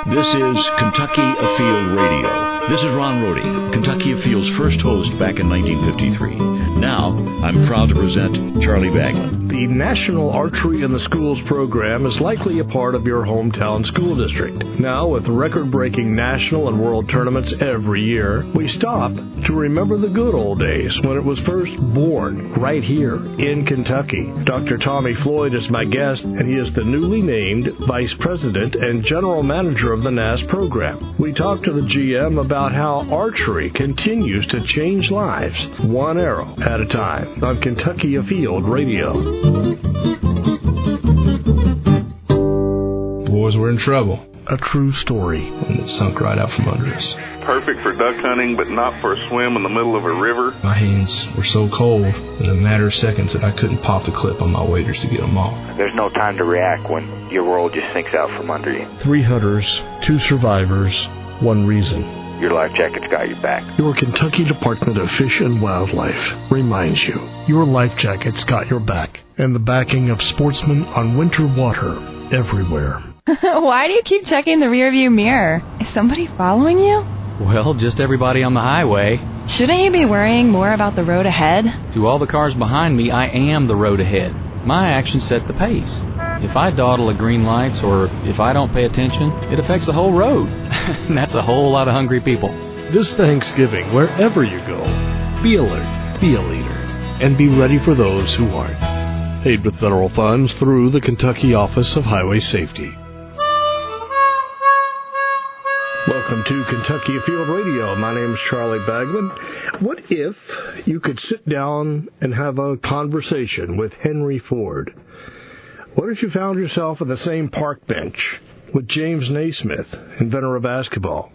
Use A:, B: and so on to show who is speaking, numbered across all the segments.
A: This is Kentucky Afield Radio. This is Ron Rohde, Kentucky Afield's first host back in 1953. Now, I'm proud to present Charlie Baglan.
B: The National Archery in the Schools program is likely a part of your hometown school district. Now, with record-breaking national and world tournaments every year, we stop to remember the good old days when it was first born right here in Kentucky. Dr. Tommy Floyd is my guest, and he is the newly named Vice President and General Manager of the NASP program. We talked to the GM about how archery continues to change lives, one arrow at a time, on Kentucky Afield Radio.
C: Boys were in trouble.
B: A true story.
C: And it sunk right out from under us.
D: Perfect for duck hunting, but not for a swim in the middle of a river.
C: My hands were so cold in a matter of seconds that I couldn't pop the clip on my waders to get them off.
E: There's no time to react when your world just sinks out from under you.
B: 3 hunters, 2 survivors, 1 reason.
E: Your life jacket's got your back.
B: Your Kentucky Department of Fish and Wildlife reminds you, your life jacket's got your back, and the backing of sportsmen on winter water everywhere.
F: Why do you keep checking the rearview mirror? Is somebody following you?
G: Well, just everybody on the highway.
F: Shouldn't you be worrying more about the road ahead?
G: To all the cars behind me, I am the road ahead. My actions set the pace. If I dawdle at green lights or if I don't pay attention, it affects the whole road. And that's a whole lot of hungry people.
B: This Thanksgiving, wherever you go, be alert, be a leader, and be ready for those who aren't. Paid with federal funds through the Kentucky Office of Highway Safety. Welcome to Kentucky Afield Radio. My name is Charlie Baglan. What if you could sit down and have a conversation with Henry Ford? What if you found yourself on the same park bench with James Naismith, inventor of basketball?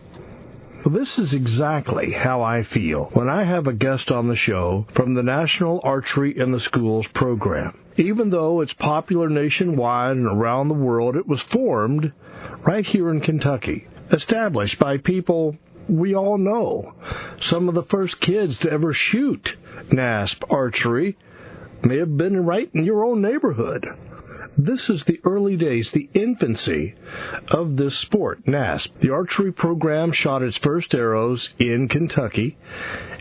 B: Well, this is exactly how I feel when I have a guest on the show from the National Archery in the Schools program. Even though it's popular nationwide and around the world, it was formed right here in Kentucky, established by people we all know. Some of the first kids to ever shoot NASP archery may have been right in your own neighborhood. This is the early days, the infancy of this sport, NASP. The archery program shot its first arrows in Kentucky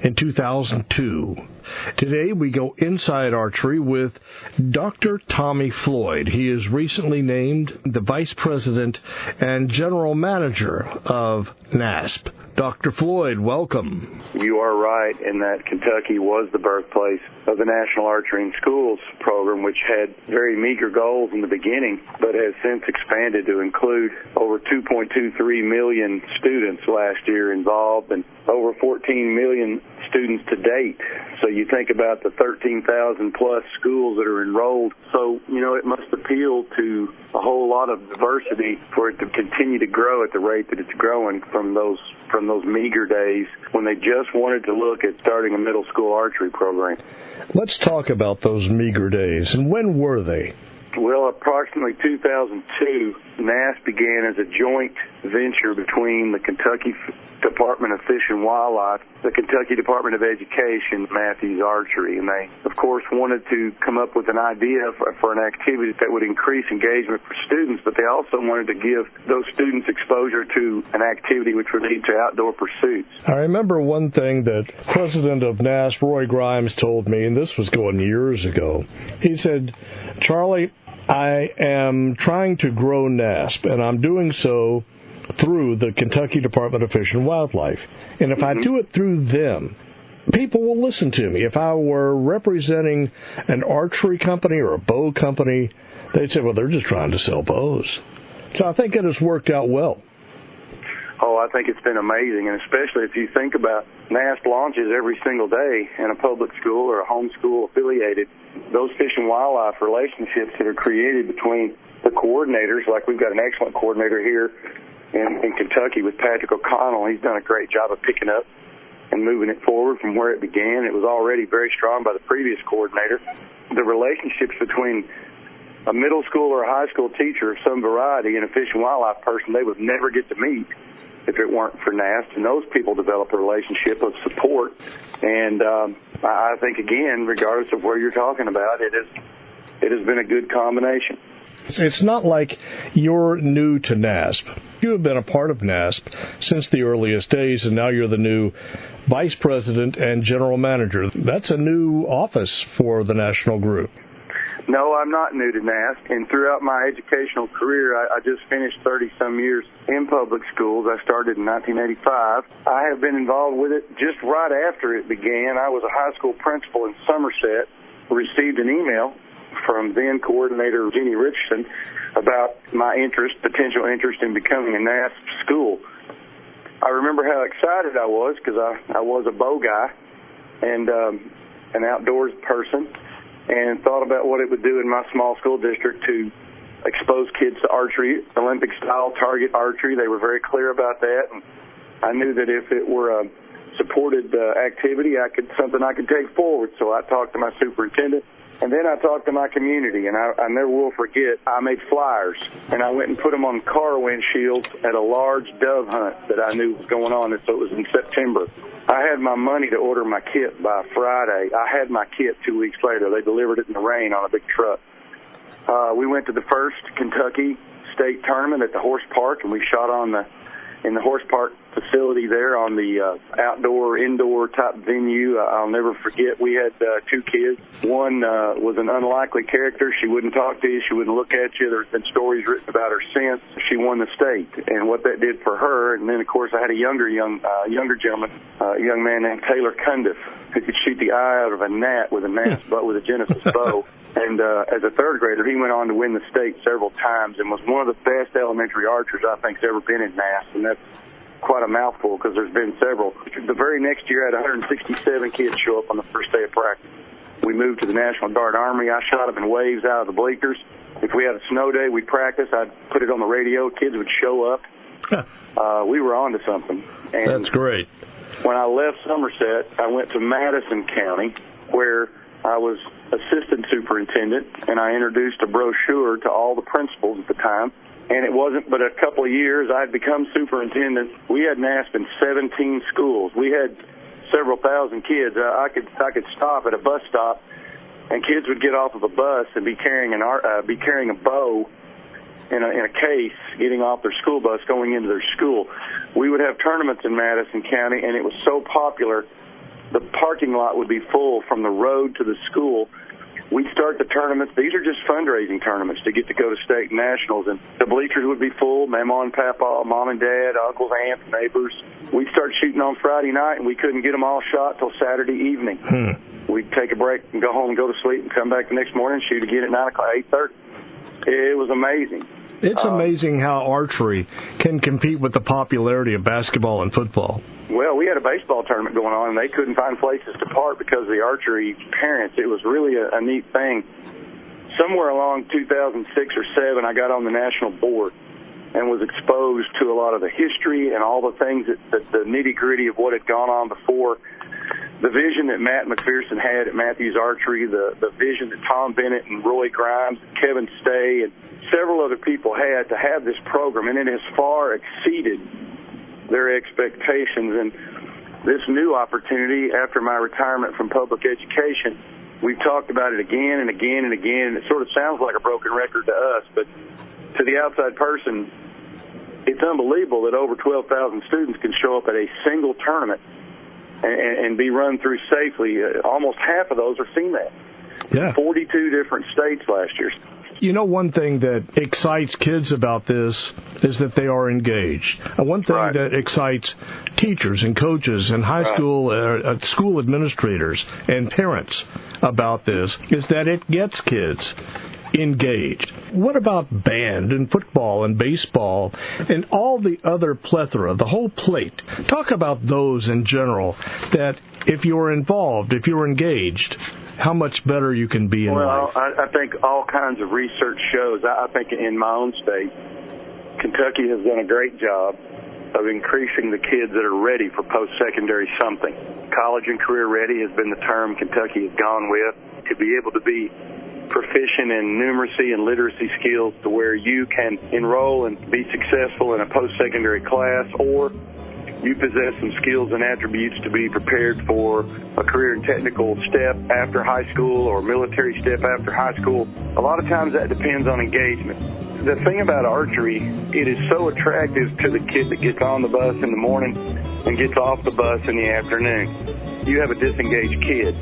B: in 2002. Today we go inside archery with Dr. Tommy Floyd. He is recently named the Vice President and General Manager of NASP. Dr. Floyd, welcome.
H: You are right in that Kentucky was the birthplace of the National Archery in Schools program, which had very meager goals in the beginning, but has since expanded to include over 2.23 million students last year involved and over 14 million students to date. So you think about the 13,000 plus schools that are enrolled. So, it must appeal to a whole lot of diversity for it to continue to grow at the rate that it's growing from those meager days when they just wanted to look at starting a middle school archery program.
B: Let's talk about those meager days. And when were they?
H: Well, approximately 2002, NASP began as a joint venture between the Kentucky Department of Fish and Wildlife, the Kentucky Department of Education, Matthews Archery, and they, of course, wanted to come up with an idea for an activity that would increase engagement for students, but they also wanted to give those students exposure to an activity which would lead to outdoor pursuits.
B: I remember one thing that President of NASP, Roy Grimes, told me, and this was going years ago. He said, Charlie, I am trying to grow NASP, and I'm doing so through the Kentucky Department of Fish and Wildlife. And if I do it through them, people will listen to me. If I were representing an archery company or a bow company, they'd say, well, they're just trying to sell bows. So I think it has worked out well.
H: Oh, I think it's been amazing, and especially if you think about NASP launches every single day in a public school or a homeschool affiliated. Those fish and wildlife relationships that are created between the coordinators, like we've got an excellent coordinator here in Kentucky with Patrick O'Connell. He's done a great job of picking up and moving it forward from where it began. It was already very strong by the previous coordinator. The relationships between a middle school or a high school teacher of some variety and a fish and wildlife person, they would never get to meet if it weren't for NASP. And those people develop a relationship of support. And I think, again, regardless of where you're talking about, it has been a good combination.
B: It's not like you're new to NASP. You have been a part of NASP since the earliest days, and now you're the new Vice President and General Manager. That's a new office for the national group.
H: No, I'm not new to NASP, and throughout my educational career, I just finished 30-some years in public schools. I started in 1985. I have been involved with it just right after it began. I was a high school principal in Somerset, received an email from then coordinator Jeannie Richardson about my potential interest in becoming a NASP school. I remember how excited I was because I was a bow guy and an outdoors person, and thought about what it would do in my small school district to expose kids to archery, Olympic-style target archery. They were very clear about that, and I knew that if it were a supported activity, something I could take forward. So I talked to my superintendent, and then I talked to my community, and I never will forget, I made flyers, and I went and put them on car windshields at a large dove hunt that I knew was going on, and so it was in September. I had my money to order my kit by Friday. I had my kit 2 weeks later. They delivered it in the rain on a big truck. We went to the first Kentucky state tournament at the horse park, and we shot in the horse park facility there on the indoor type venue. I'll never forget, we had two kids. One was an unlikely character. She wouldn't talk to you. She wouldn't look at you. There's been stories written about her since. She won the state and what that did for her. And then, of course, I had a younger gentleman, a young man named Taylor Cundiff, who could shoot the eye out of a gnat with a with a Genesis bow. And as a third grader, he went on to win the state several times and was one of the best elementary archers I think's ever been in NASP. And that's quite a mouthful because there's been several. The very next year, I had 167 kids show up on the first day of practice. We moved to the National Archery. I shot them in waves out of the bleachers. If we had a snow day, we'd practice. I'd put it on the radio. Kids would show up. We were on to something. And
B: that's great.
H: When I left Somerset, I went to Madison County, where I was assistant superintendent, and I introduced a brochure to all the principals at the time. And it wasn't but a couple of years I had become superintendent. We had NASP in 17 schools. We had several thousand kids. I could stop at a bus stop, and kids would get off of a bus and be carrying a bow in a case, getting off their school bus, going into their school. We would have tournaments in Madison County, and it was so popular, the parking lot would be full from the road to the school. We'd start the tournaments. These are just fundraising tournaments to get to go to state and nationals, and the bleachers would be full, Mama and Papa, Mom and Dad, uncles, aunts, neighbors. We'd start shooting on Friday night, and we couldn't get them all shot till Saturday evening. We'd take a break and go home and go to sleep and come back the next morning and shoot again at 9 o'clock, 8:30. It was amazing.
B: It's amazing how archery can compete with the popularity of basketball and football.
H: Well, we had a baseball tournament going on, and they couldn't find places to park because of the archery parents. It was really a neat thing. Somewhere along 2006 or 7, I got on the national board and was exposed to a lot of the history and all the things that the nitty-gritty of what had gone on before. The vision that Matt McPherson had at Matthews Archery, the vision that Tom Bennett and Roy Grimes, Kevin Stay, and several other people had to have this program, and it has far exceeded their expectations. And this new opportunity after my retirement from public education, we've talked about it again and again and again, and it sort of sounds like a broken record to us, but to the outside person, it's unbelievable that over 12,000 students can show up at a single tournament and be run through safely. Almost half of those are female.
B: Yeah.
H: 42 different states last year.
B: You know, one thing that excites kids about this is that they are engaged. One thing that excites teachers and coaches and high school school administrators and parents about this is that it gets kids engaged. What about band and football and baseball and all the other plethora, the whole plate? Talk about those in general, that if you're involved, if you're engaged, how much better you can be in life.
H: Well, I think all kinds of research shows. I think in my own state, Kentucky has done a great job of increasing the kids that are ready for post-secondary something. College and career ready has been the term Kentucky has gone with. To be able to be proficient in numeracy and literacy skills to where you can enroll and be successful in a post-secondary class, or you possess some skills and attributes to be prepared for a career and technical step after high school or military step after high school. A lot of times that depends on engagement. The thing about archery, it is so attractive to the kid that gets on the bus in the morning and gets off the bus in the afternoon. You have a disengaged kid.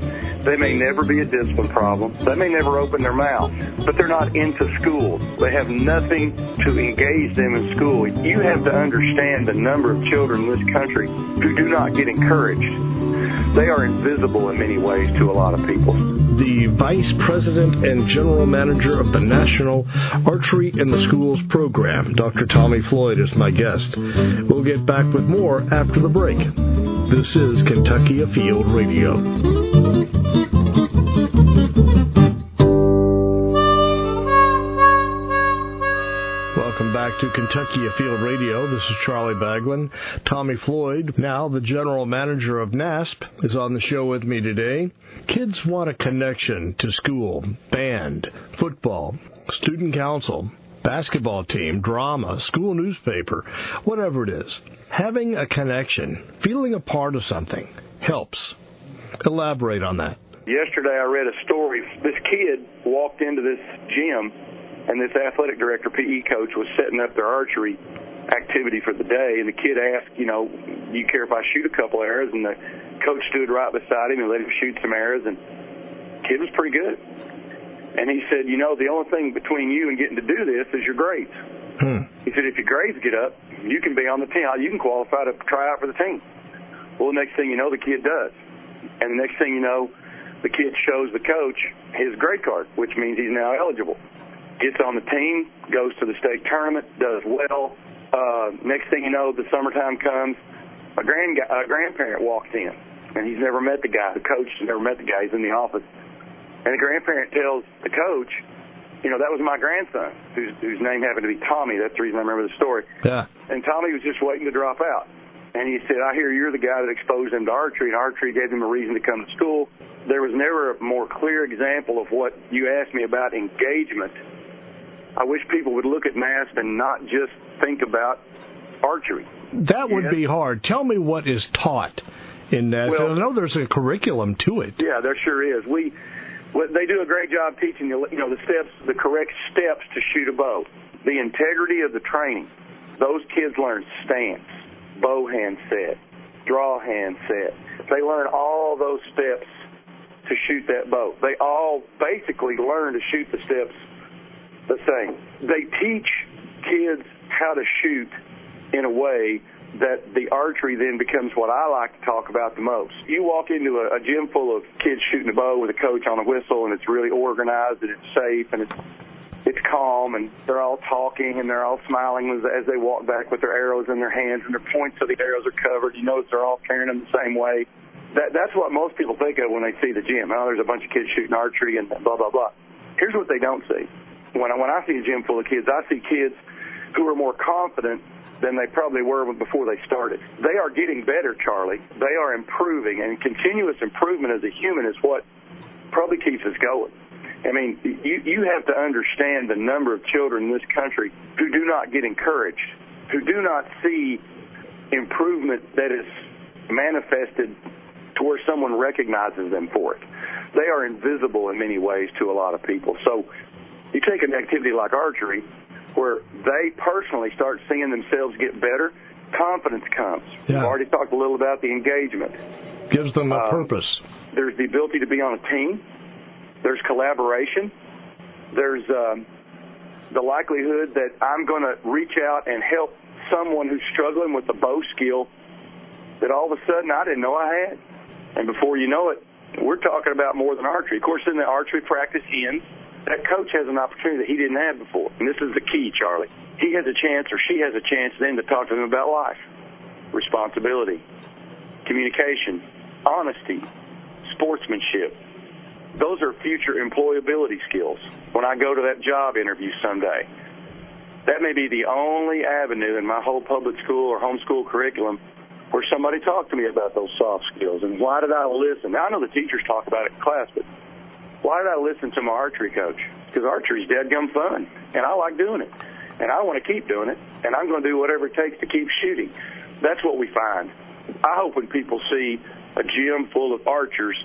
H: They may never be a discipline problem. They may never open their mouth, but they're not into school. They have nothing to engage them in school. You have to understand the number of children in this country who do not get encouraged. They are invisible in many ways to a lot of people.
B: The Vice President and General Manager of the National Archery in the Schools program, Dr. Tommy Floyd, is my guest. We'll get back with more after the break. This is Kentucky Afield Radio. Welcome back to Kentucky Afield Radio. This is Charlie Baglin. Tommy Floyd, now the General Manager of NASP, is on the show with me today. Kids want a connection to school, band, football, student council, basketball team, drama, school newspaper, whatever it is. Having a connection, feeling a part of something, helps. Elaborate on that.
H: Yesterday I read a story. This kid walked into this gym, and this athletic director, PE coach, was setting up their archery activity for the day, and the kid asked, do you care if I shoot a couple arrows? And the coach stood right beside him and let him shoot some arrows, and the kid was pretty good. And he said, the only thing between you and getting to do this is your grades. He said, if your grades get up, you can be on the team. You can qualify to try out for the team. Well, the next thing you know, the kid does. And the next thing you know, the kid shows the coach his grade card, which means he's now eligible. Gets on the team, goes to the state tournament, does well. Next thing you know, the summertime comes, a grandparent walks in, and he's never met the guy. The coach has never met the guy. He's in the office. And the grandparent tells the coach, that was my grandson, whose name happened to be Tommy. That's the reason I remember the story.
B: Yeah.
H: And Tommy was just waiting to drop out. And he said, I hear you're the guy that exposed him to archery, and archery gave him a reason to come to school. There was never a more clear example of what you asked me about engagement. I wish people would look at NASP and not just think about archery. That
B: would be hard. Tell me what is taught in that. Well, I know there's a curriculum to it.
H: Yeah, there sure is. They do a great job teaching you, the steps, the correct steps to shoot a bow. The integrity of the training. Those kids learn stance, bow hand set, draw hand set. They learn all those steps to shoot that bow. They all basically learn to shoot the steps the same. They teach kids how to shoot in a way that the archery then becomes what I like to talk about the most. You walk into a gym full of kids shooting a bow with a coach on a whistle, and it's really organized, and it's safe, and it's calm, and they're all talking, and they're all smiling as they walk back with their arrows in their hands, and their points of the arrows are covered. You notice they're all carrying them the same way. That's what most people think of when they see the gym. Oh, there's a bunch of kids shooting archery and blah, blah, blah. Here's what they don't see. When I see a gym full of kids, I see kids who are more confident than they probably were before they started. They are getting better, Charlie. They are improving, and continuous improvement as a human is what probably keeps us going. I mean, you have to understand the number of children in this country who do not get encouraged, who do not see improvement that is manifested to where someone recognizes them for it. They are invisible in many ways to a lot of people. So you take an activity like archery, where they personally start seeing themselves get better, confidence comes.
B: Yeah.
H: We've already talked a little about the engagement.
B: Gives them a purpose.
H: There's the ability to be on a team. There's collaboration. There's the likelihood that I'm going to reach out and help someone who's struggling with a bow skill that all of a sudden I didn't know I had. And before you know it, we're talking about more than archery. Of course, in the archery practice ends, that coach has an opportunity that he didn't have before. And this is the key, Charlie. He has a chance, or she has a chance then to talk to them about life, responsibility, communication, honesty, sportsmanship. Those are future employability skills when I go to that job interview someday. That may be the only avenue in my whole public school or homeschool curriculum where somebody talked to me about those soft skills. And why did I listen? Now, I know the teachers talk about it in class, but why did I listen to my archery coach? Because archery is dadgum fun, and I like doing it. And I want to keep doing it, and I'm going to do whatever it takes to keep shooting. That's what we find. I hope when people see a gym full of archers,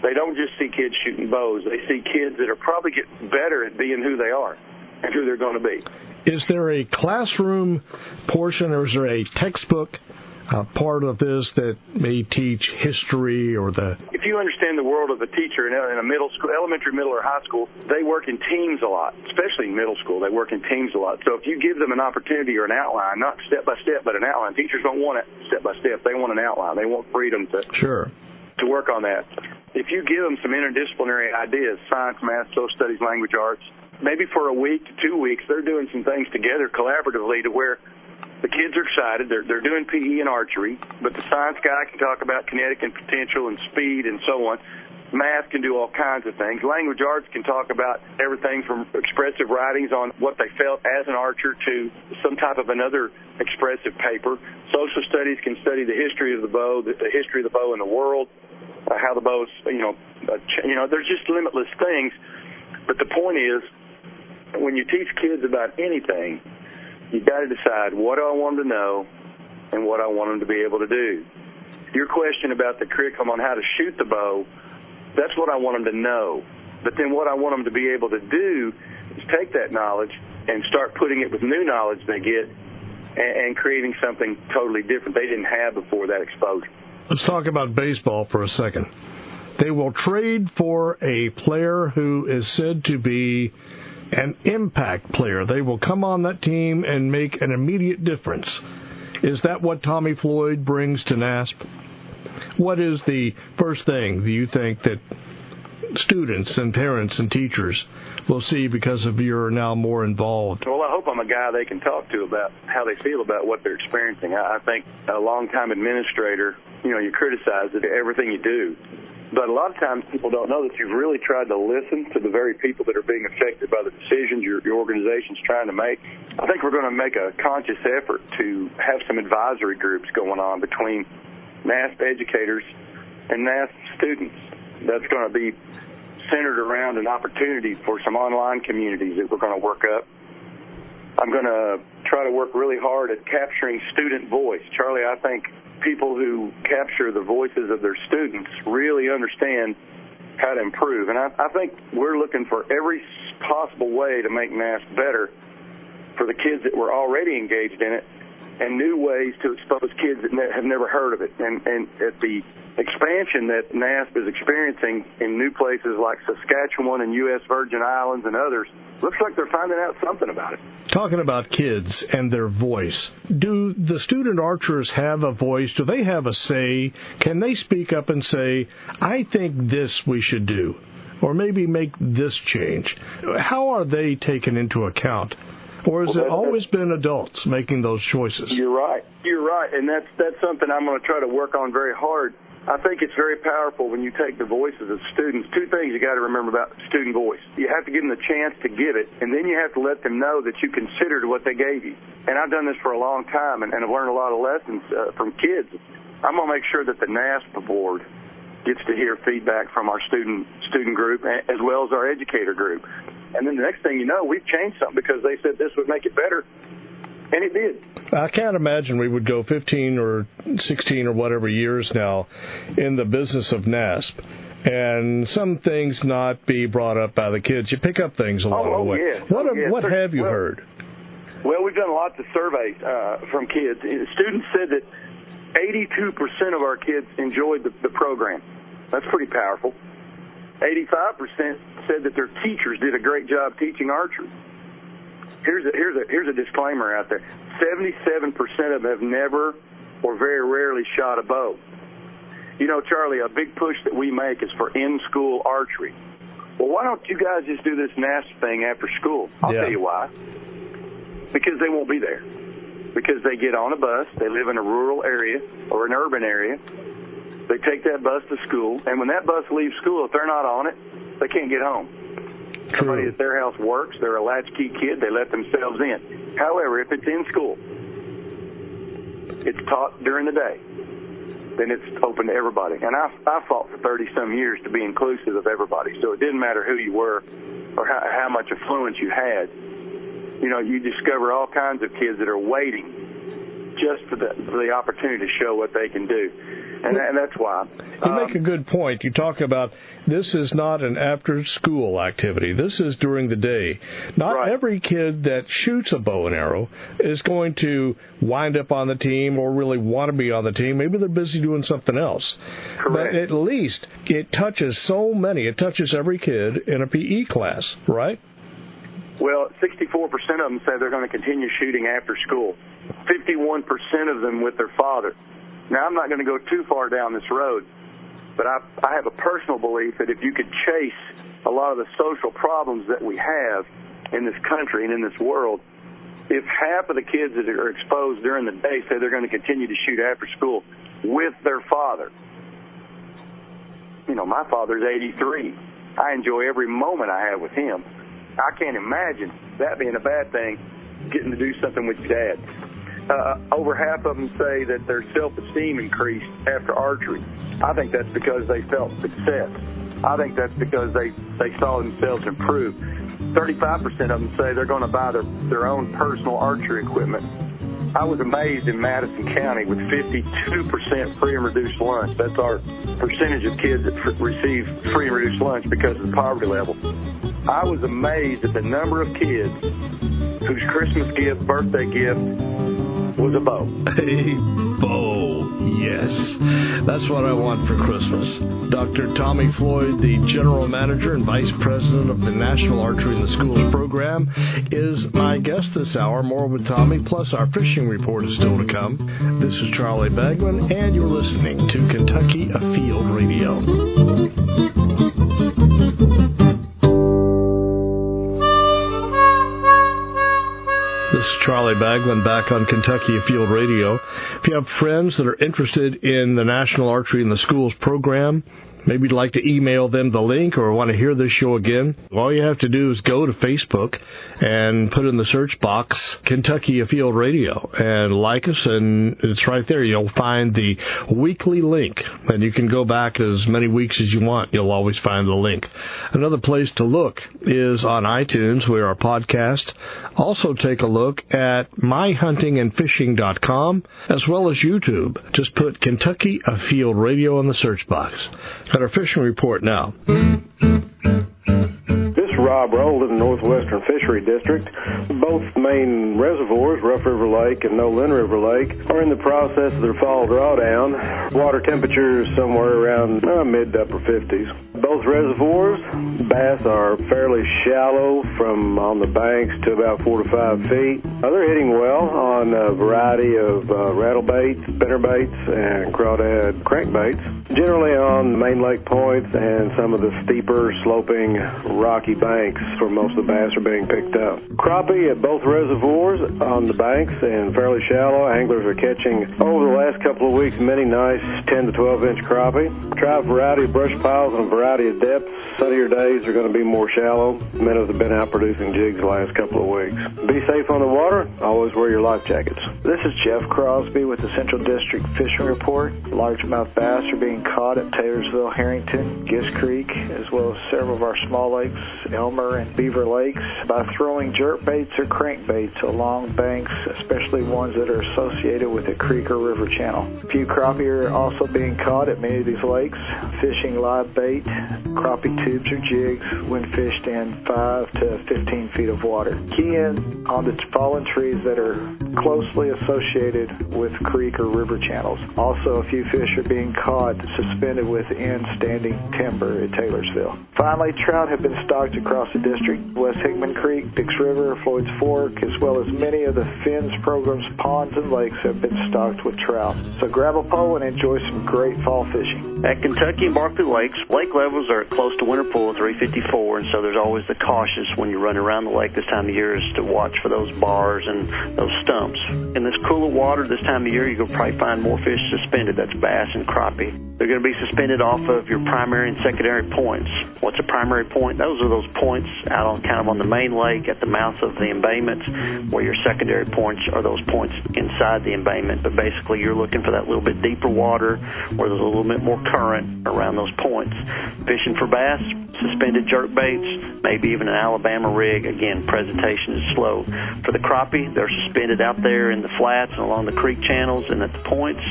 H: they don't just see kids shooting bows. They see kids that are probably getting better at being who they are and who they're going to be.
B: Is there a classroom portion, or is there a textbook part of this that may teach history or the...
H: If you understand the world of a teacher in a middle school, elementary, middle, or high school, they work in teams a lot, especially in middle school. They work in teams a lot. So if you give them an opportunity or an outline, not step by step, but an outline, teachers don't want it step by step. They want an outline. They want freedom to work on that. If you give them some interdisciplinary ideas, science, math, social studies, language arts, maybe for a week to 2 weeks, they're doing some things together collaboratively to where the kids are excited. They're doing PE and archery, but the science guy can talk about kinetic and potential and speed and so on. Math can do all kinds of things. Language arts can talk about everything from expressive writings on what they felt as an archer to some type of another expressive paper. Social studies can study the history of the bow, the history of the bow in the world, how the bow's, there's just limitless things. But the point is, when you teach kids about anything, you've got to decide what do I want them to know and what I want them to be able to do. Your question about the curriculum on how to shoot the bow, that's what I want them to know. But then what I want them to be able to do is take that knowledge and start putting it with new knowledge they get and creating something totally different they didn't have before that exposure.
B: Let's talk about baseball for a second. They will trade for a player who is said to be an impact player. They will come on that team and make an immediate difference. Is that what Tommy Floyd brings to NASP? What is the first thing you think that students and parents and teachers will see because of you're now more involved?
H: Well, I hope I'm a guy they can talk to about how they feel about what they're experiencing. I think a long-time administrator, you criticize everything you do. But a lot of times people don't know that you've really tried to listen to the very people that are being affected by the decisions your organization's trying to make. I think we're going to make a conscious effort to have some advisory groups going on between NASP educators and NASP students. That's going to be centered around an opportunity for some online communities that we're going to work up. I'm going to try to work really hard at capturing student voice. Charlie, I think people who capture the voices of their students really understand how to improve. And I think we're looking for every possible way to make NASP better for the kids that were already engaged in it and new ways to expose kids that have never heard of it. And at the expansion that NASP is experiencing in new places like Saskatchewan and U.S. Virgin Islands and others, looks like they're finding out something about it.
B: Talking about kids and their voice, do the student archers have a voice? Do they have a say? Can they speak up and say, I think this we should do, or maybe make this change? How are they taken into account? Or has it always been adults making those choices?
H: You're right. And that's something I'm going to try to work on very hard. I think it's very powerful when you take the voices of students. Two things you got to remember about student voice. You have to give them the chance to give it, and then you have to let them know that you considered what they gave you. And I've done this for a long time, and I've learned a lot of lessons from kids. I'm going to make sure that the NASP board gets to hear feedback from our student group as well as our educator group. And then the next thing you know, we've changed something because they said this would make it better, and it did.
B: I can't imagine we would go 15 or 16 or whatever years now in the business of NASP and some things not be brought up by the kids. You pick up things along the way.
H: Yes.
B: What have you heard?
H: Well, we've done lots of surveys from kids. Students said that 82% of our kids enjoyed the program. That's pretty powerful. 85% said that their teachers did a great job teaching archery. Here's a disclaimer out there. 77% of them have never or very rarely shot a bow. Charlie, a big push that we make is for in-school archery. Well, why don't you guys just do this NASP thing after school? I'll tell you why. Because they won't be there. Because they get on a bus, they live in a rural area or an urban area, they take that bus to school, and when that bus leaves school, if they're not on it, they can't get home.
B: True.
H: Somebody at their house works, they're a latchkey kid, they let themselves in. However, if it's in school, it's taught during the day, then it's open to everybody. And I fought for 30-some years to be inclusive of everybody, so it didn't matter who you were or how much influence you had. You discover all kinds of kids that are waiting just for the opportunity to show what they can do. And that's why.
B: You make a good point. You talk about this is not an after-school activity. This is during the day. Not every kid that shoots a bow and arrow is going to wind up on the team or really want to be on the team. Maybe they're busy doing something else.
H: Correct.
B: But at least it touches so many. It touches every kid in a PE class, right?
H: Well, 64% of them say they're going to continue shooting after school. 51% of them with their father. Now, I'm not going to go too far down this road, but I have a personal belief that if you could chase a lot of the social problems that we have in this country and in this world, if half of the kids that are exposed during the day say they're going to continue to shoot after school with their father. You know, my father's 83. I enjoy every moment I have with him. I can't imagine that being a bad thing, getting to do something with your dad. Over half of them say that their self-esteem increased after archery. I think that's because they felt success. I think that's because they saw themselves improve. 35% of them say they're going to buy their own personal archery equipment. I was amazed in Madison County with 52% free and reduced lunch. That's our percentage of kids that receive free and reduced lunch because of the poverty level. I was amazed at the number of kids whose Christmas gift, birthday gift, was a bow.
B: A bow, yes. That's what I want for Christmas. Dr. Tommy Floyd, the General Manager and Vice President of the National Archery in the Schools program, is my guest this hour. More with Tommy, plus our fishing report is still to come. This is Charlie Bagman, and you're listening to Kentucky Afield Radio. This is Charlie Bagman back on Kentucky Afield Radio. If you have friends that are interested in the National Archery in the Schools program, maybe you'd like to email them the link or want to hear this show again, all you have to do is go to Facebook and put in the search box Kentucky Afield Radio and like us, and it's right there. You'll find the weekly link, and you can go back as many weeks as you want. You'll always find the link. Another place to look is on iTunes, where our podcast. Also take a look at myhuntingandfishing.com as well as YouTube. Just put Kentucky Afield Radio in the search box. Got our fishing report now.
I: This is Rob Roll in the Northwestern Fishery District. Both main reservoirs, Rough River Lake and Nolin River Lake, are in the process of their fall drawdown. Water temperature is somewhere around mid to upper 50s. Both reservoirs, bass are fairly shallow from on the banks to about 4 to 5 feet. They're hitting well on a variety of rattlebaits, spinnerbaits, and crawdad crankbaits. Generally on main lake points and some of the steeper, sloping, rocky banks where most of the bass are being picked up. Crappie at both reservoirs on the banks and fairly shallow. Anglers are catching, over the last couple of weeks, many nice 10 to 12-inch crappie. Try a variety of brush piles and a variety of depths. Sunnier days are going to be more shallow. Minnows have been out producing jigs the last couple of weeks. Be safe on the water. Always wear your life jackets.
J: This is Jeff Crosby with the Central District Fishing Report. Largemouth bass are being caught at Taylorsville, Harrington, Gist Creek, as well as several of our small lakes, Elmer and Beaver Lakes, by throwing jerk baits or crankbaits along banks, especially ones that are associated with a creek or river channel. A few crappie are also being caught at many of these lakes, fishing live bait, crappie tubes or jigs when fished in 5 to 15 feet of water. Key in on the fallen trees that are closely associated with creek or river channels. Also, a few fish are being caught suspended within standing timber at Taylorsville. Finally, trout have been stocked across the district. West Hickman Creek, Dix River, Floyd's Fork, as well as many of the Finn's program's ponds and lakes have been stocked with trout. So grab a pole and enjoy some great fall fishing.
K: At Kentucky and Barkley Lakes, lake levels are close to winter pool 354, and so there's always the cautious when you run around the lake this time of year is to watch for those bars and those stumps. In this cooler water this time of year, you'll probably find more fish suspended. That's bass and crappie. They're going to be suspended off of your primary and secondary points. What's a primary point? Those are those points out on kind of on the main lake at the mouth of the embayments, where your secondary points are those points inside the embayment. But basically, you're looking for that little bit deeper water where there's a little bit more current around those points. Fishing for bass, suspended jerk baits, maybe even an Alabama rig. Again, presentation is slow. For the crappie, they're suspended out there in the flats and along the creek channels and at the points.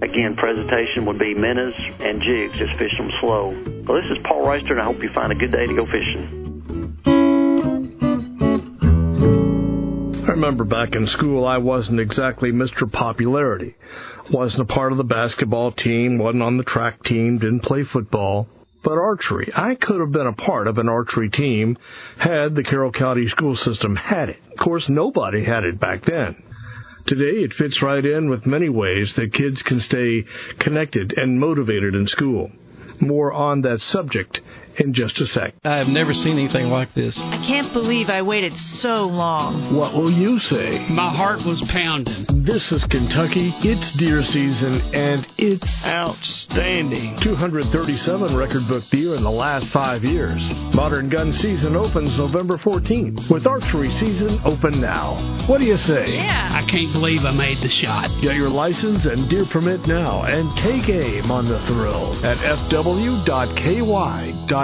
K: Again, presentation would be minnows and jigs, just fish them slow. Well, this is Paul Reister, and I hope you find a good day to go fishing.
B: I remember back in school, I wasn't exactly Mr. Popularity. Wasn't a part of the basketball team, wasn't on the track team, didn't play football. But archery, I could have been a part of an archery team had the Carroll County school system had it. Of course, nobody had it back then. Today, it fits right in with many ways that kids can stay connected and motivated in school. More on that subject in just a sec.
L: I've never seen anything like this.
M: I can't believe I waited so long.
B: What will you say?
L: My heart was pounding.
B: This is Kentucky. It's deer season, and it's
L: outstanding.
B: 237 record book deer in the last 5 years. Modern gun season opens November 14th, with archery season open now. What do you say?
M: Yeah.
L: I can't believe I made the shot.
B: Get your license and deer permit now, and take aim on the thrill at fw.ky.gov.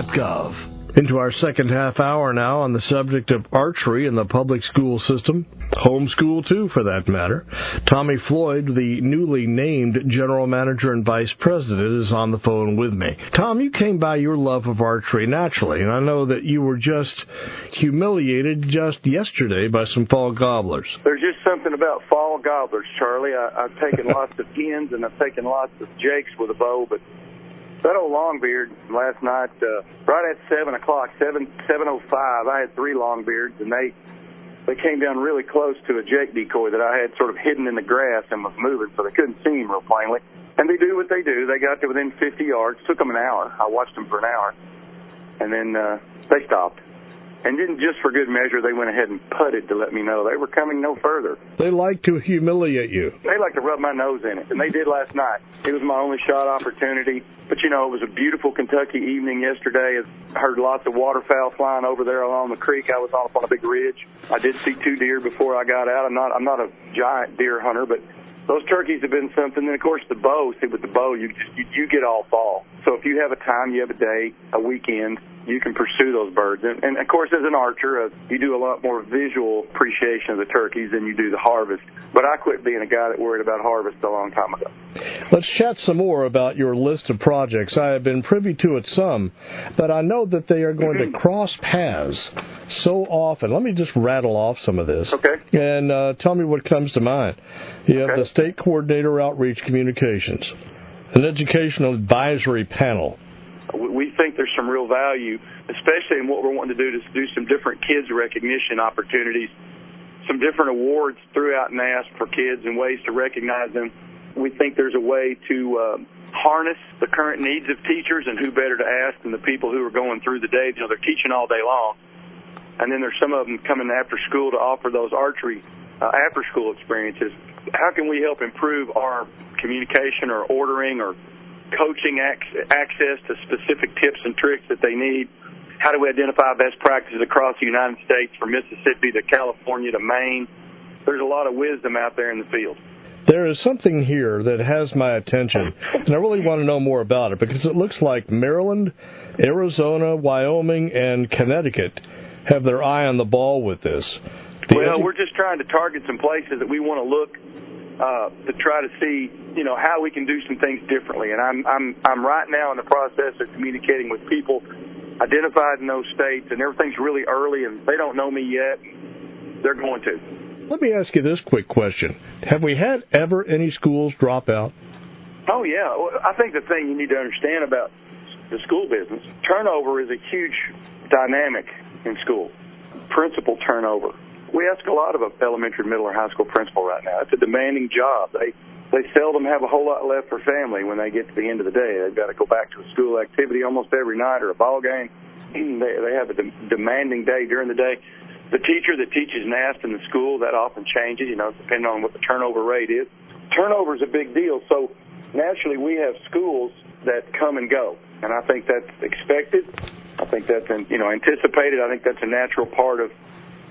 B: Into our second half hour now on the subject of archery in the public school system. Homeschool, too, for that matter. Tommy Floyd, the newly named General Manager and Vice President, is on the phone with me. Tom, you came by your love of archery naturally, and I know that you were just humiliated just yesterday by some fall gobblers.
H: There's just something about fall gobblers, Charlie. I've taken lots of hens and I've taken lots of jakes with a bow, but that old longbeard last night, right at 7 o'clock, 7:05, I had 3 longbeards, and they came down really close to a jake decoy that I had sort of hidden in the grass and was moving, so they couldn't see him real plainly. And they do what they do. They got to within 50 yards. Took them an hour. I watched them for an hour. And then they stopped. And then just for good measure, they went ahead and putted to let me know they were coming no further.
B: They like to humiliate you.
H: They like to rub my nose in it, and they did last night. It was my only shot opportunity. But, you know, it was a beautiful Kentucky evening yesterday. I heard lots of waterfowl flying over there along the creek. I was up on a big ridge. I did see 2 deer before I got out. I'm not a giant deer hunter, but those turkeys have been something. And, of course, the bow, see, with the bow, you get all fall. So if you have a time, you have a day, a weekend, you can pursue those birds. And of course, as an archer, you do a lot more visual appreciation of the turkeys than you do the harvest. But I quit being a guy that worried about harvest a long time ago.
B: Let's chat some more about your list of projects. I have been privy to it some, but I know that they are going to cross paths so often. Let me just rattle off some of this.
H: Okay.
B: And tell me what comes to mind. You have the State Coordinator Outreach Communications, an educational advisory panel.
H: We think there's some real value, especially in what we're wanting to do, to do some different kids recognition opportunities, some different awards throughout NASP for kids and ways to recognize them. We think there's a way to harness the current needs of teachers, and who better to ask than the people who are going through the day. You know, they're teaching all day long. And then there's some of them coming after school to offer those archery after-school experiences. How can we help improve our communication or ordering or coaching access to specific tips and tricks that they need? How do we identify best practices across the United States, from Mississippi to California to Maine? There's a lot of wisdom out there in the field.
B: There is something here that has my attention, and I really want to know more about it, because it looks like Maryland, Arizona, Wyoming, and Connecticut have their eye on the ball with this.
H: Well, we're just trying to target some places that we want to look to try to see, you know, how we can do some things differently. And I'm right now in the process of communicating with people identified in those states, and everything's really early, and they don't know me yet. They're going to.
B: Let me ask you this quick question. Have we had ever any schools drop out?
H: Oh, yeah. Well, I think the thing you need to understand about the school business, turnover is a huge dynamic in school. Principal turnover. We ask a lot of an elementary, middle, or high school principal right now. It's a demanding job. They seldom have a whole lot left for family when they get to the end of the day. They've got to go back to a school activity almost every night, or a ball game. They have a demanding day during the day. The teacher that teaches NASP in the school, that often changes, you know, depending on what the turnover rate is. Turnover is a big deal. So naturally we have schools that come and go, and I think that's expected. I think that's anticipated. I think that's a natural part of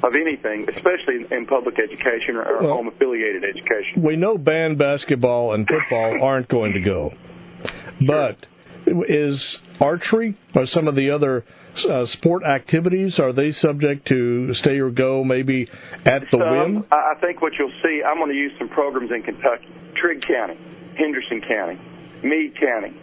H: anything, especially in public education or home-affiliated education.
B: We know band, basketball, and football aren't going to go. But is archery or some of the other sport activities, are they subject to stay or go maybe at the whim?
H: I think what you'll see, I'm going to use some programs in Kentucky. Trigg County, Henderson County, Meade County,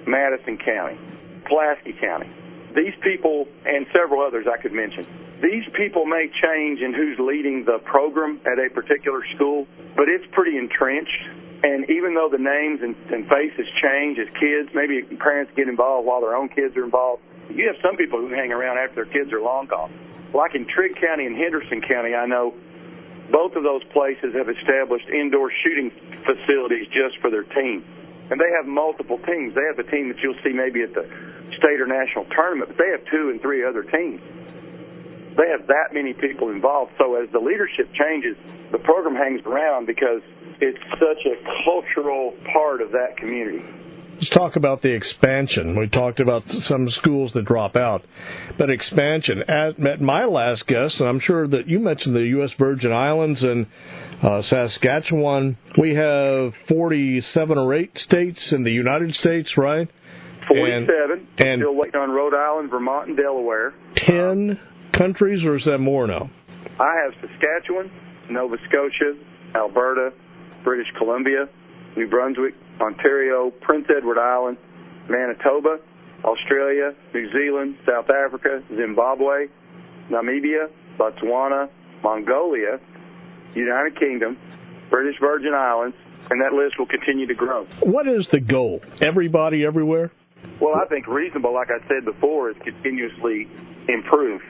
H: Madison County, Pulaski County. These people, and several others I could mention, these people may change in who's leading the program at a particular school, but it's pretty entrenched. And even though the names and faces change as kids, maybe parents get involved while their own kids are involved, you have some people who hang around after their kids are long gone. Like in Trigg County and Henderson County, I know both of those places have established indoor shooting facilities just for their team. And they have multiple teams. They have a team that you'll see maybe at the state or national tournament, but they have 2 and 3 other teams. They have that many people involved. So as the leadership changes, the program hangs around because it's such a cultural part of that community.
B: Let's talk about the expansion. We talked about some schools that drop out. But expansion, at my last guest, and I'm sure that you mentioned the U.S. Virgin Islands and Saskatchewan, we have 47 or 8 states in the United States, right?
H: 47. And still waiting on Rhode Island, Vermont, and Delaware.
B: 10 countries, or is that more now?
H: I have Saskatchewan, Nova Scotia, Alberta, British Columbia, New Brunswick, Ontario, Prince Edward Island, Manitoba, Australia, New Zealand, South Africa, Zimbabwe, Namibia, Botswana, Mongolia, United Kingdom, British Virgin Islands, and that list will continue to grow.
B: What is the goal? Everybody, everywhere?
H: Well, I think reasonable, like I said before, is continuously improve.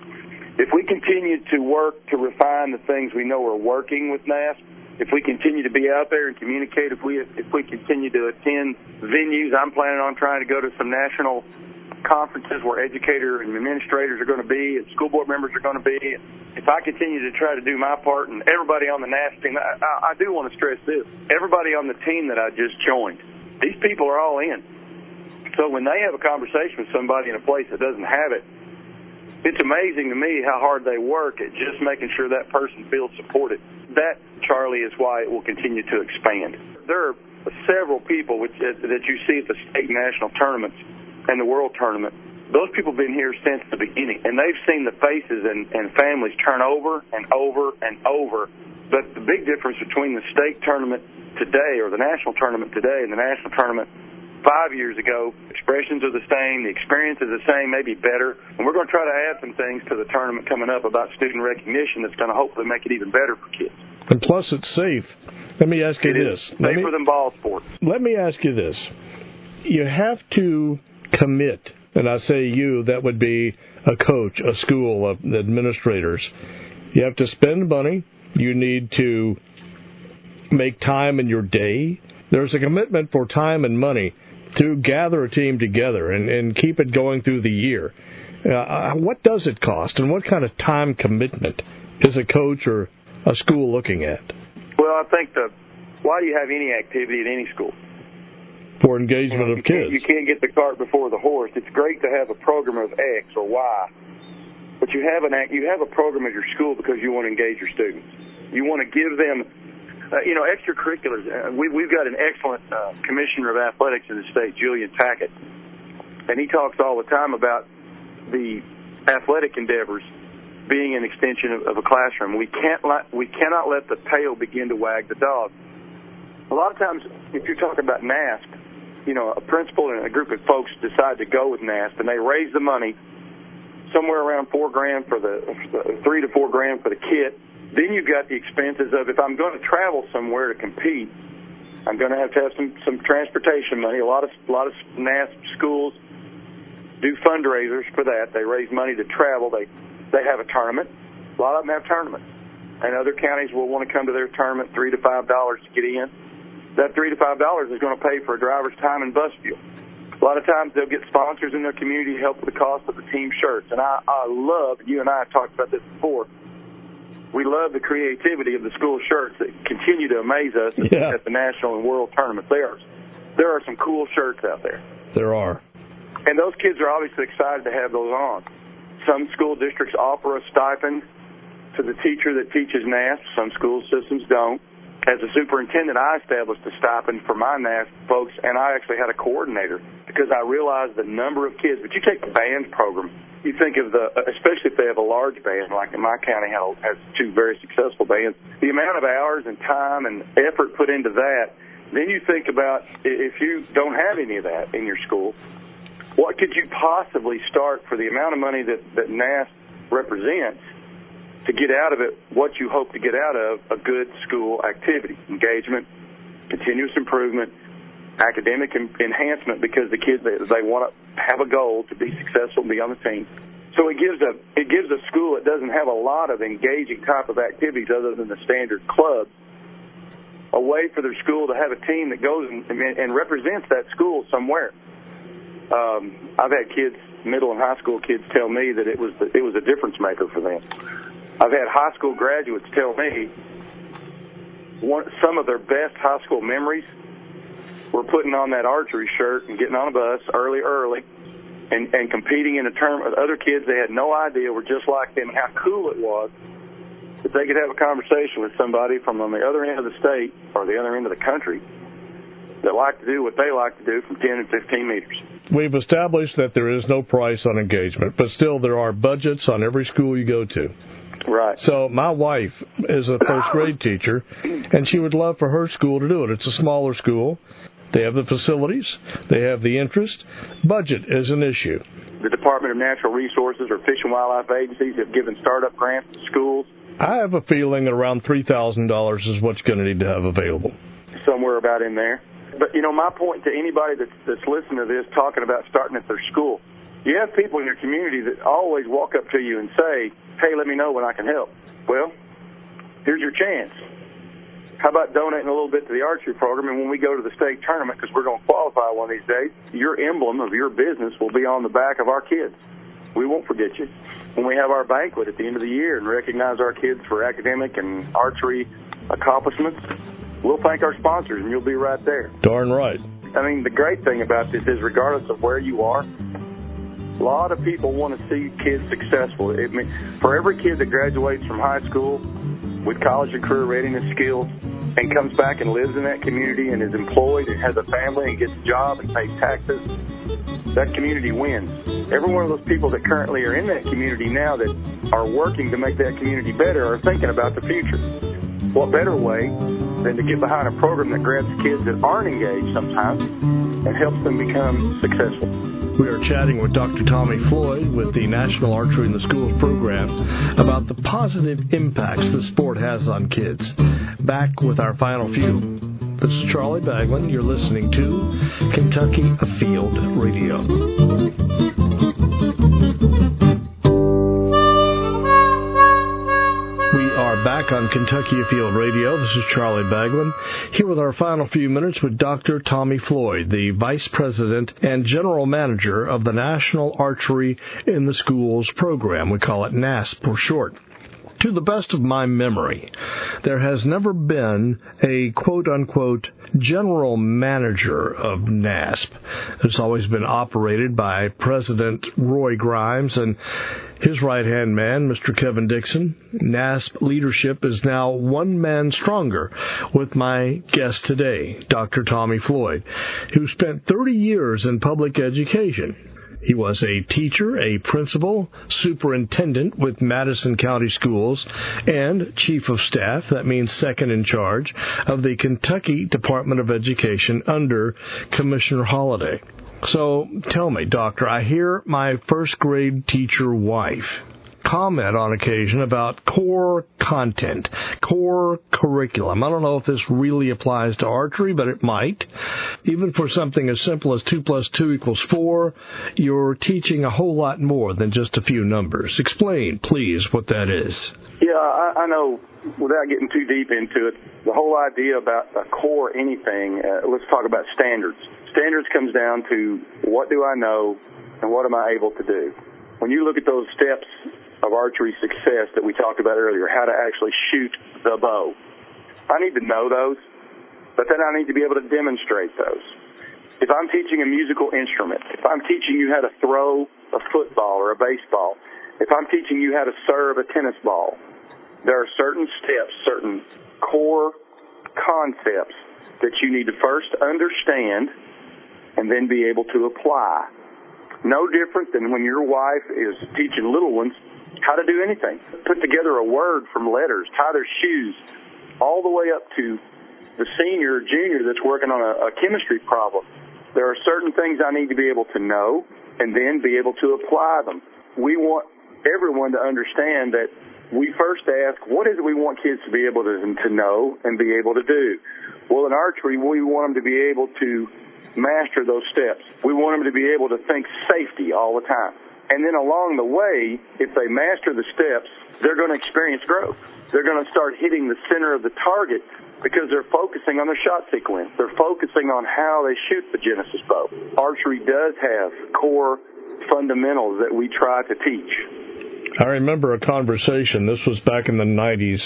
H: If we continue to work to refine the things we know are working with NASP, if we continue to be out there and communicate, if we continue to attend venues, I'm planning on trying to go to some national conferences where educators and administrators are going to be and school board members are going to be. If I continue to try to do my part, and everybody on the NASP team, I do want to stress this, everybody on the team that I just joined, these people are all in. So when they have a conversation with somebody in a place that doesn't have it, it's amazing to me how hard they work at just making sure that person feels supported. That, Charlie, is why it will continue to expand. There are several people that you see at the state and national tournaments and the world tournament. Those people have been here since the beginning, and they've seen the faces and families turn over and over and over. But the big difference between the state tournament today or the national tournament today and the national tournament 5 years ago, expressions are the same, the experience is the same, maybe better, and we're going to try to add some things to the tournament coming up about student recognition that's going to hopefully make it even better for kids.
B: And plus it's safe. Let me ask you this.
H: Safer than ball sports.
B: Let me ask you this. You have to commit, and I say you, that would be a coach, a school, administrators. You have to spend money. You need to make time in your day. There's a commitment for time and money to gather a team together and keep it going through the year. What does it cost, and what kind of time commitment is a coach or a school looking at?
H: Well, I think why do you have any activity at any school?
B: For engagement of kids.
H: You can't get the cart before the horse. It's great to have a program of X or Y, but you have a program at your school because you want to engage your students. You want to give them extracurriculars. We've got an excellent commissioner of athletics in the state, Julian Tackett, and he talks all the time about the athletic endeavors being an extension of a classroom. We cannot let the tail begin to wag the dog. A lot of times, if you're talking about NASP, a principal and a group of folks decide to go with NASP, and they raise the money somewhere around $4,000 for the $3,000 to $4,000 for the kit. Then you've got the expenses of, if I'm going to travel somewhere to compete, I'm going to have some transportation money. A lot of NASP schools do fundraisers for that. They raise money to travel. They have a tournament. A lot of them have tournaments. And other counties will want to come to their tournament, $3 to $5 to get in. That $3 to $5 is going to pay for a driver's time and bus fuel. A lot of times they'll get sponsors in their community to help with the cost of the team shirts. And I love, you and I have talked about this before, we love the creativity of the school shirts that continue to amaze us at the national and world tournaments. There are some cool shirts out there.
B: There are.
H: And those kids are obviously excited to have those on. Some school districts offer a stipend to the teacher that teaches NASP. Some school systems don't. As a superintendent, I established a stipend for my NASP folks, and I actually had a coordinator because I realized the number of kids. But you take the band program, you think of especially if they have a large band, like in my county has two very successful bands, the amount of hours and time and effort put into that. Then you think about if you don't have any of that in your school, what could you possibly start for the amount of money that NASP represents to get out of it what you hope to get out of a good school activity, engagement, continuous improvement, academic enhancement, because the kids, they want to have a goal to be successful and be on the team. So it gives a school that doesn't have a lot of engaging type of activities other than the standard clubs a way for their school to have a team that goes and represents that school somewhere. I've had kids, middle and high school kids, tell me that it was a difference maker for them. I've had high school graduates tell me some of their best high school memories were putting on that archery shirt and getting on a bus early, and competing in a tournament with other kids they had no idea were just like them, and how cool it was that they could have a conversation with somebody from on the other end of the state or the other end of the country that like to do what they like to do from 10 and 15 meters.
B: We've established that there is no price on engagement, but still there are budgets on every school you go to.
H: Right.
B: So my wife is a first grade teacher, and she would love for her school to do it. It's a smaller school. They have the facilities. They have the interest. Budget is an issue.
H: The Department of Natural Resources or Fish and Wildlife agencies have given startup grants to schools.
B: I have a feeling around $3,000 is what you're going to need to have available.
H: Somewhere about in there. But, my point to anybody that's listening to this talking about starting at their school, you have people in your community that always walk up to you and say, hey, let me know when I can help. Well, here's your chance. How about donating a little bit to the archery program, and when we go to the state tournament, because we're going to qualify one of these days, your emblem of your business will be on the back of our kids. We won't forget you. When we have our banquet at the end of the year and recognize our kids for academic and archery accomplishments, we'll thank our sponsors, and you'll be right there.
B: Darn right.
H: I mean, the great thing about this is regardless of where you are, a lot of people want to see kids successful. For every kid that graduates from high school with college and career readiness skills and comes back and lives in that community and is employed and has a family and gets a job and pays taxes, that community wins. Every one of those people that currently are in that community now that are working to make that community better are thinking about the future. What better way than to get behind a program that grabs kids that aren't engaged sometimes and helps them become successful.
B: We are chatting with Dr. Tommy Floyd with the National Archery in the Schools program about the positive impacts the sport has on kids. Back with our final few. This is Charlie Baglan. You're listening to Kentucky Afield Radio. Back on Kentucky Afield Radio. This is Charlie Baglan, here with our final few minutes with Dr. Tommy Floyd, the Vice President and General Manager of the National Archery in the Schools program. We call it NASP for short. To the best of my memory, there has never been a quote-unquote general manager of NASP. It's always been operated by President Roy Grimes and his right-hand man, Mr. Kevin Dixon. NASP leadership is now one man stronger with my guest today, Dr. Tommy Floyd, who spent 30 years in public education. He was a teacher, a principal, superintendent with Madison County Schools, and chief of staff, that means second in charge, of the Kentucky Department of Education under Commissioner Holliday. So tell me, Doctor, I hear my first grade teacher wife comment on occasion about core content, core curriculum. I don't know if this really applies to archery, but it might. Even for something as simple as 2 + 2 = 4, you're teaching a whole lot more than just a few numbers. Explain, please, what that is.
H: Yeah, I know, without getting too deep into it, the whole idea about a core anything, let's talk about standards. Standards comes down to what do I know and what am I able to do. When you look at those steps of archery success that we talked about earlier, how to actually shoot the bow, I need to know those, but then I need to be able to demonstrate those. If I'm teaching a musical instrument, if I'm teaching you how to throw a football or a baseball, if I'm teaching you how to serve a tennis ball, there are certain steps, certain core concepts that you need to first understand and then be able to apply. No different than when your wife is teaching little ones how to do anything. Put together a word from letters, tie their shoes, all the way up to the senior or junior that's working on a chemistry problem. There are certain things I need to be able to know and then be able to apply them. We want everyone to understand that we first ask, what is it we want kids to be able to know and be able to do? Well, in archery, we want them to be able to master those steps. We want them to be able to think safety all the time. And then along the way, if they master the steps, they're going to experience growth. They're going to start hitting the center of the target because they're focusing on their shot sequence. They're focusing on how they shoot the Genesis bow. Archery does have core fundamentals that we try to teach.
B: I remember a conversation, this was back in the 90s,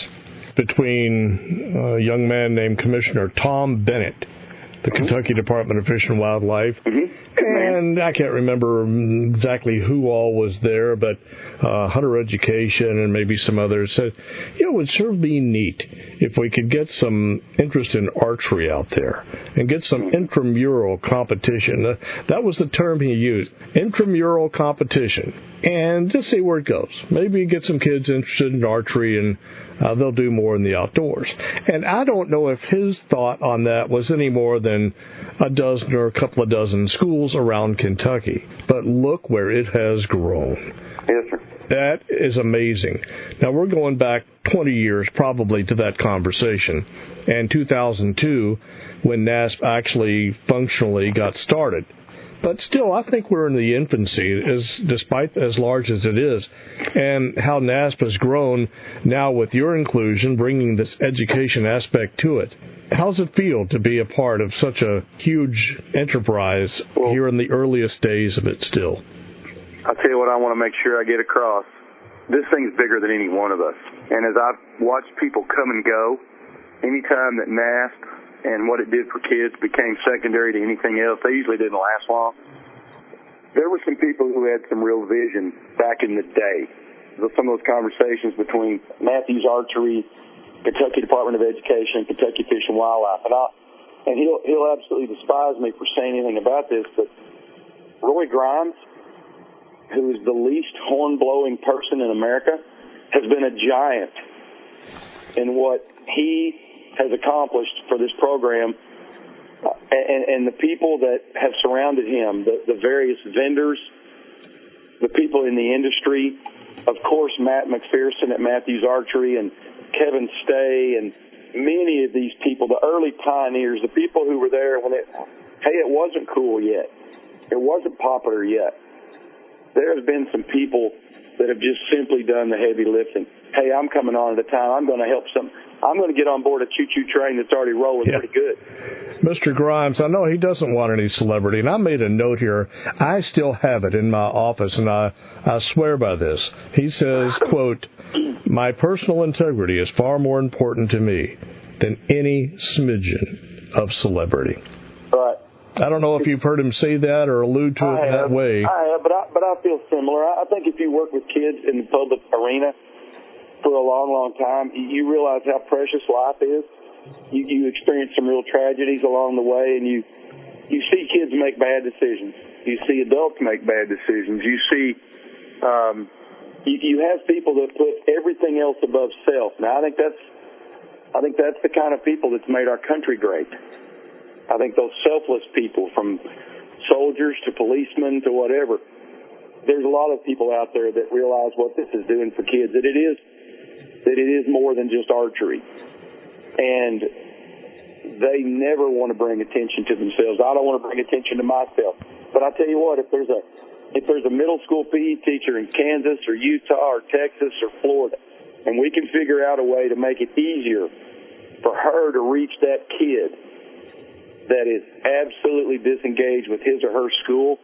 B: between a young man named Commissioner Tom Bennett, the Kentucky Department of Fish and Wildlife, and I can't remember exactly who all was there, but Hunter Education and maybe some others said, it would sure be neat if we could get some interest in archery out there and get some intramural competition. That was the term he used, intramural competition, and just see where it goes. Maybe get some kids interested in archery and they'll do more in the outdoors. And I don't know if his thought on that was any more than a dozen or a couple of dozen schools around Kentucky. But look where it has grown.
H: Yes, sir.
B: That is amazing. Now, we're going back 20 years probably to that conversation. And 2002, when NASP actually functionally got started. But still, I think we're in the infancy, despite as large as it is, and how NASP has grown now with your inclusion, bringing this education aspect to it. How's it feel to be a part of such a huge enterprise here in the earliest days of it still?
H: I'll tell you what I want to make sure I get across. This thing's bigger than any one of us. And as I've watched people come and go, anytime that NASP and what it did for kids became secondary to anything else, they usually didn't last long. There were some people who had some real vision back in the day. Some of those conversations between Matthews Archery, Kentucky Department of Education, and Kentucky Fish and Wildlife. And he'll absolutely despise me for saying anything about this, but Roy Grimes, who is the least horn-blowing person in America, has been a giant in what he has accomplished for this program, and the people that have surrounded him, the various vendors, the people in the industry, of course, Matt McPherson at Matthews Archery and Kevin Stay and many of these people, the early pioneers, the people who were there when it wasn't cool yet. It wasn't popular yet. There has been some people that have just simply done the heavy lifting. Hey, I'm coming on at a time. I'm going to help I'm going to get on board a choo-choo train that's already rolling pretty good.
B: Mr. Grimes, I know he doesn't want any celebrity, and I made a note here. I still have it in my office, and I swear by this. He says, quote, "My personal integrity is far more important to me than any smidgen of celebrity."
H: Right.
B: I don't know if you've heard him say that or allude to it that way.
H: I have, but I feel similar. I think if you work with kids in the public arena for a long, long time, you realize how precious life is. You experience some real tragedies along the way, and you see kids make bad decisions. You see adults make bad decisions. You see you have people that put everything else above self. Now, I think that's the kind of people that's made our country great. I think those selfless people, from soldiers to policemen to whatever, there's a lot of people out there that realize what this is doing for kids, that it is more than just archery. And they never want to bring attention to themselves. I don't want to bring attention to myself. But I tell you what, if there's a middle school PE teacher in Kansas or Utah or Texas or Florida, and we can figure out a way to make it easier for her to reach that kid that is absolutely disengaged with his or her school,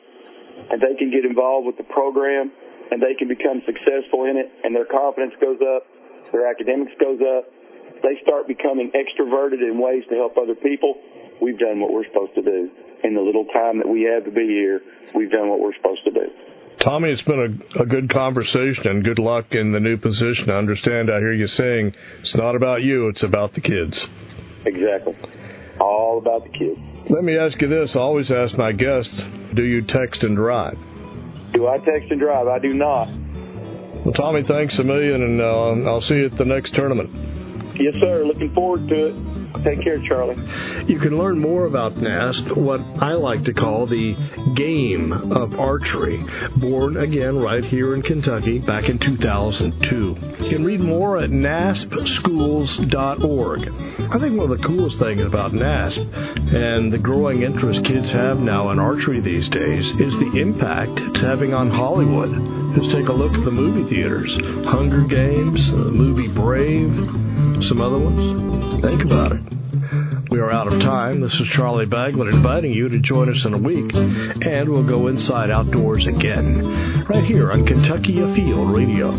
H: and they can get involved with the program, and they can become successful in it, and their confidence goes up, their academics goes up, they start becoming extroverted in ways to help other people, we've done what we're supposed to do. in the little time that we have to be here, we've done what we're supposed to do.
B: Tommy, it's been a good conversation, and good luck in the new position. I understand, I hear you saying it's not about you, it's about the kids.
H: Exactly. All about the kids.
B: Let me ask you this. I always ask my guests, do you text and drive?
H: Do I text and drive? I do not.
B: Well, Tommy, thanks a million, and I'll see you at the next tournament.
H: Yes, sir. Looking forward to it. Take care, Charlie.
B: You can learn more about NASP, what I like to call the game of archery, born again right here in Kentucky back in 2002. You can read more at naspschools.org. I think one of the coolest things about NASP and the growing interest kids have now in archery these days is the impact it's having on Hollywood. Just take a look at the movie theaters. Hunger Games, the movie Brave, some other ones. Think about it. We are out of time. This is Charlie Bagman inviting you to join us in a week, and we'll go inside outdoors again, right here on Kentucky Afield Radio.